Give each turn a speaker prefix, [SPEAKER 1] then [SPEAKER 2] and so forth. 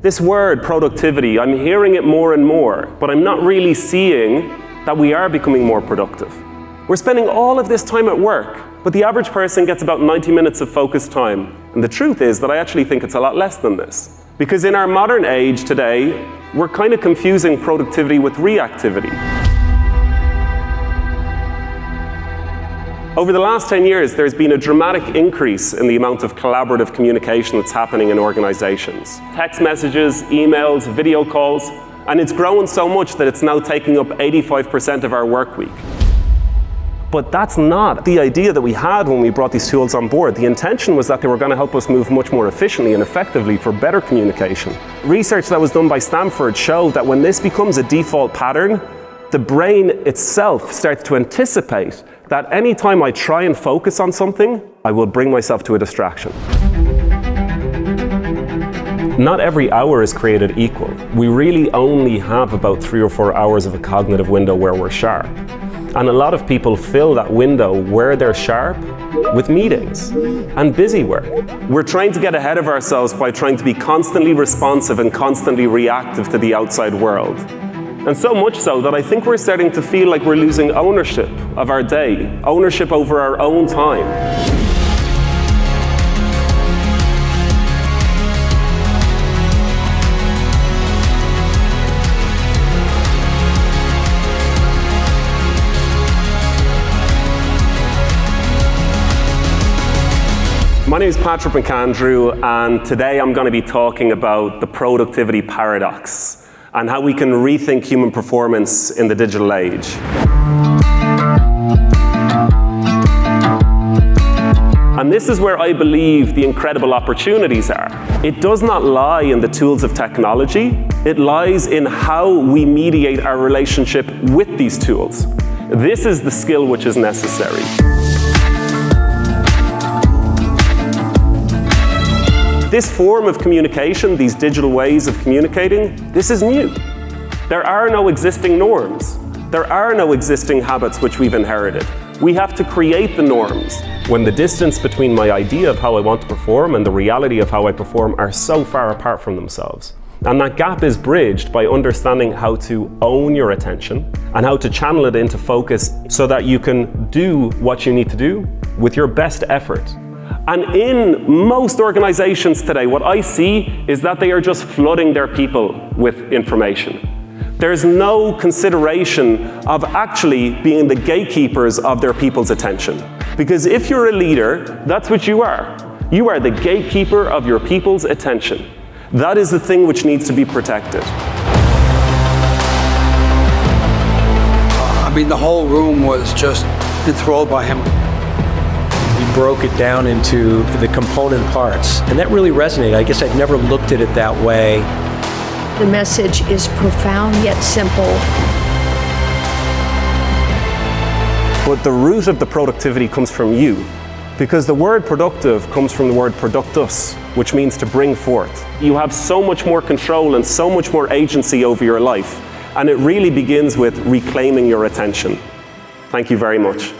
[SPEAKER 1] This word, productivity, I'm hearing it more and more, but I'm not really seeing that we are becoming more productive. We're spending all of this time at work, but the average person gets about 90 minutes of focused time. And the truth is that I actually think it's a lot less than this. Because in our modern age today, we're kind of confusing productivity with reactivity. Over the last 10 years, there's been a dramatic increase in the amount of collaborative communication that's happening in organizations. Text messages, emails, video calls, and it's grown so much that it's now taking up 85% of our work week. But that's not the idea that we had when we brought these tools on board. The intention was that they were going to help us move much more efficiently and effectively for better communication. Research that was done by Stanford showed that when this becomes a default pattern, the brain itself starts to anticipate that any time I try and focus on something, I will bring myself to a distraction. Not every hour is created equal. We really only have about 3 or 4 hours of a cognitive window where we're sharp. And a lot of people fill that window where they're sharp with meetings and busy work. We're trying to get ahead of ourselves by trying to be constantly responsive and constantly reactive to the outside world. And so much so that I think we're starting to feel like we're losing ownership of our day, ownership over our own time. My name is Patrick McAndrew, and today I'm going to be talking about the productivity paradox and how we can rethink human performance in the digital age. And this is where I believe the incredible opportunities are. It does not lie in the tools of technology, it lies in how we mediate our relationship with these tools. This is the skill which is necessary. This form of communication, these digital ways of communicating, this is new. There are no existing norms. There are no existing habits which we've inherited. We have to create the norms. When the distance between my idea of how I want to perform and the reality of how I perform are so far apart from themselves. And that gap is bridged by understanding how to own your attention and how to channel it into focus so that you can do what you need to do with your best effort. And in most organizations today, what I see is that they are just flooding their people with information. There's no consideration of actually being the gatekeepers of their people's attention. Because if you're a leader, that's what you are. You are the gatekeeper of your people's attention. That is the thing which needs to be protected.
[SPEAKER 2] I mean, the whole room was just enthralled by him.
[SPEAKER 3] We broke it down into the component parts, and that really resonated. I guess I'd never looked at it that way.
[SPEAKER 4] The message is profound yet simple.
[SPEAKER 1] But the root of the productivity comes from you, because the word productive comes from the word productus, which means to bring forth. You have so much more control and so much more agency over your life, and it really begins with reclaiming your attention. Thank you very much.